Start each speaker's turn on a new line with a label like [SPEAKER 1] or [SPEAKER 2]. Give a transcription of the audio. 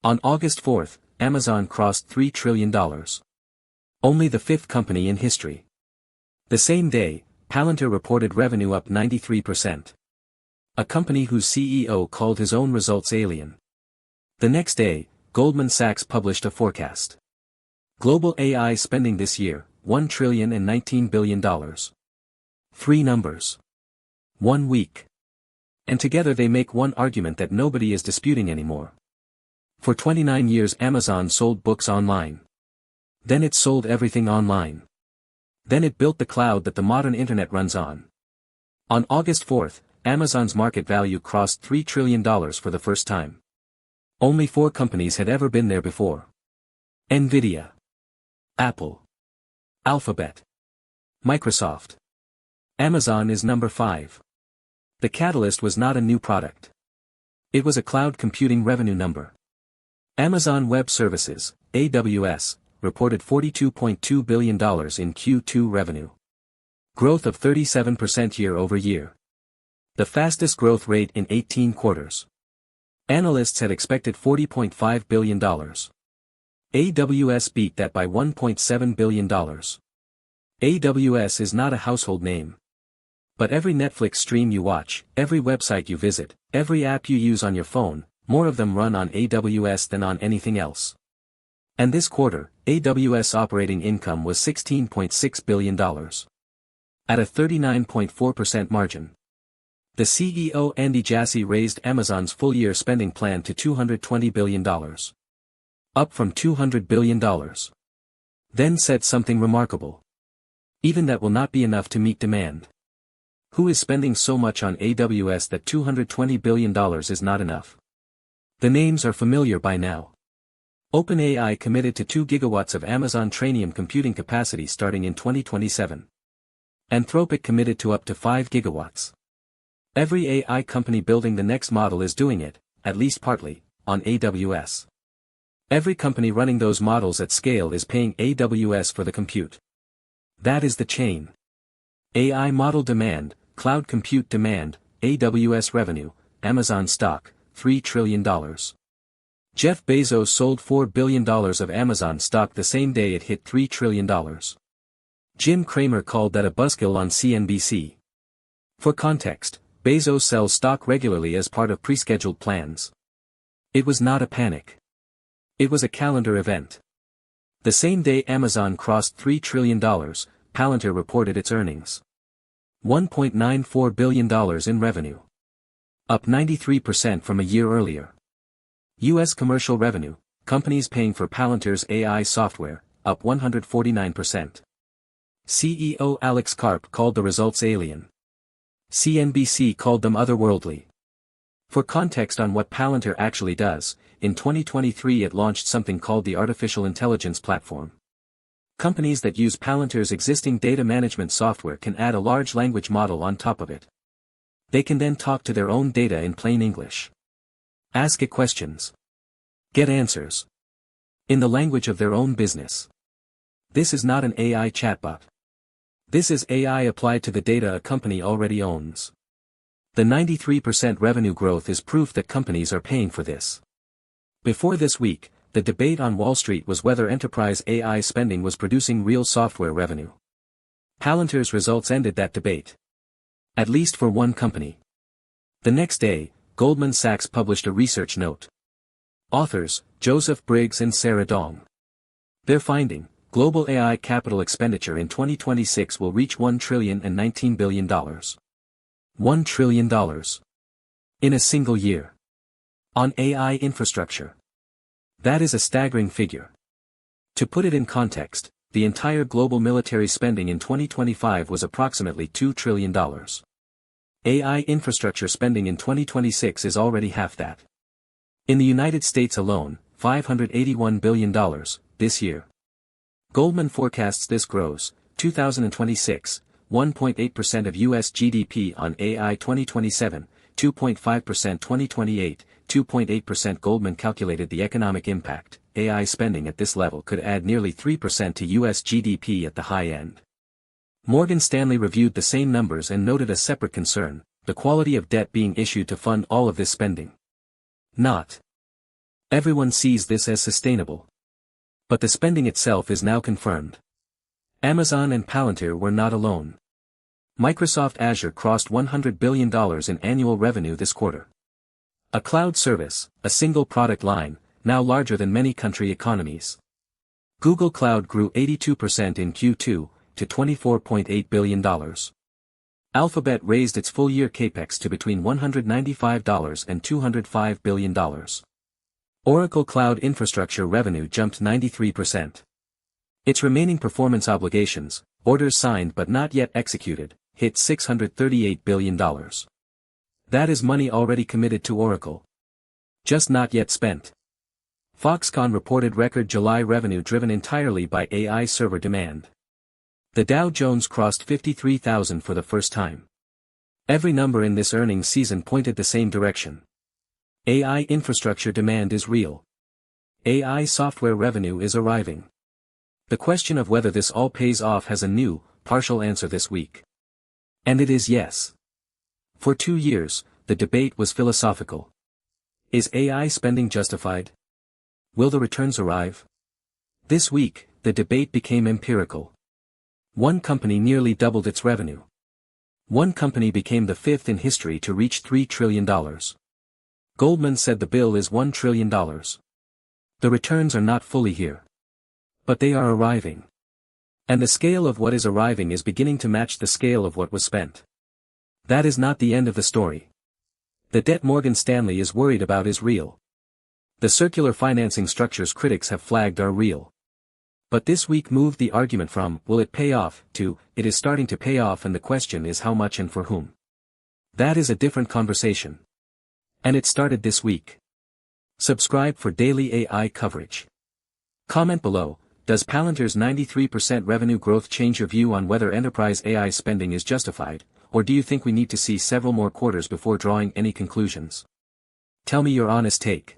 [SPEAKER 1] On August 4, Amazon crossed $3 trillion. Only the fifth company in history. The same day, Palantir reported revenue up 93%. A company whose CEO called his own results alien. The next day, Goldman Sachs published a forecast. Global AI spending this year, $1,019 billion. 3 numbers. 1 week. And together they make one argument that nobody is disputing anymore. For 29 years Amazon sold books online. Then it sold everything online. Then it built the cloud that the modern internet runs on. On August 4, Amazon's market value crossed $3 trillion for the first time. Only 4 companies had ever been there before. Nvidia, Apple, Alphabet, Microsoft. Amazon is number 5. The catalyst was not a new product. It was a cloud computing revenue number. Amazon Web Services, AWS, reported $42.2 billion in Q2 revenue. Growth of 37% year-over-year. The fastest growth rate in 18 quarters. Analysts had expected $40.5 billion. AWS beat that by $1.7 billion. AWS is not a household name. But every Netflix stream you watch, every website you visit, every app you use on your phone, more of them run on AWS than on anything else. And this quarter, AWS operating income was $16.6 billion. At a 39.4% margin. The CEO Andy Jassy raised Amazon's full-year spending plan to $220 billion. Up from $200 billion. Then said something remarkable. Even that will not be enough to meet demand. Who is spending so much on AWS that $220 billion is not enough? The names are familiar by now. OpenAI committed to 2 gigawatts of Amazon Trainium computing capacity starting in 2027. Anthropic committed to up to 5 gigawatts. Every AI company building the next model is doing it, at least partly, on AWS. Every company running those models at scale is paying AWS for the compute. That is the chain. AI model demand, cloud compute demand, AWS revenue, Amazon stock, $3 trillion. Jeff Bezos sold $4 billion of Amazon stock the same day it hit $3 trillion. Jim Cramer called that a buzzkill on CNBC. For context, Bezos sells stock regularly as part of pre-scheduled plans. It was not a panic. It was a calendar event. The same day Amazon crossed $3 trillion, Palantir reported its earnings. $1.94 billion in revenue. Up 93% from a year earlier. U.S. commercial revenue, companies paying for Palantir's AI software, up 149%. CEO Alex Karp called the results alien. CNBC called them otherworldly. For context on what Palantir actually does, in 2023 it launched something called the Artificial Intelligence Platform. Companies that use Palantir's existing data management software can add a large language model on top of it. They can then talk to their own data in plain English. Ask it questions. Get answers. In the language of their own business. This is not an AI chatbot. This is AI applied to the data a company already owns. The 93% revenue growth is proof that companies are paying for this. Before this week, the debate on Wall Street was whether enterprise AI spending was producing real software revenue. Palantir's results ended that debate. At least for one company. The next day, Goldman Sachs published a research note. Authors, Joseph Briggs and Sarah Dong. Their finding, global AI capital expenditure in 2026 will reach $1,019 billion. $1 trillion. In a single year. On AI infrastructure. That is a staggering figure. To put it in context, the entire global military spending in 2025 was approximately $2 trillion. AI infrastructure spending in 2026 is already half that. In the United States alone, $581 billion, this year. Goldman forecasts this grows, 2026, 1.8% of U.S. GDP on AI 2027, 2.5% 2028, 2.8%. Goldman calculated the economic impact. AI spending at this level could add nearly 3% to U.S. GDP at the high end. Morgan Stanley reviewed the same numbers and noted a separate concern, the quality of debt being issued to fund all of this spending. Not Everyone sees this as sustainable. But the spending itself is now confirmed. Amazon and Palantir were not alone. Microsoft Azure crossed $100 billion in annual revenue this quarter. A cloud service, a single product line, now larger than many country economies. Google Cloud grew 82% in Q2, to $24.8 billion. Alphabet raised its full-year capex to between $195 and $205 billion. Oracle Cloud Infrastructure revenue jumped 93%. Its remaining performance obligations, orders signed but not yet executed, hit $638 billion. That is money already committed to Oracle. Just not yet spent. Foxconn reported record July revenue driven entirely by AI server demand. The Dow Jones crossed 53,000 for the first time. Every number in this earnings season pointed the same direction. AI infrastructure demand is real. AI software revenue is arriving. The question of whether this all pays off has a new, partial answer this week. And it is yes. For 2 years, the debate was philosophical. Is AI spending justified? Will the returns arrive? This week, the debate became empirical. One company nearly doubled its revenue. One company became the fifth in history to reach $3 trillion. Goldman said the bill is $1 trillion. The returns are not fully here. But they are arriving. And the scale of what is arriving is beginning to match the scale of what was spent. That is not the end of the story. The debt Morgan Stanley is worried about is real. The circular financing structures critics have flagged are real. But this week moved the argument from, will it pay off, to, it is starting to pay off and the question is how much and for whom. That is a different conversation. And it started this week. Subscribe for daily AI coverage. Comment below, does Palantir's 93% revenue growth change your view on whether enterprise AI spending is justified, or do you think we need to see several more quarters before drawing any conclusions? Tell me your honest take.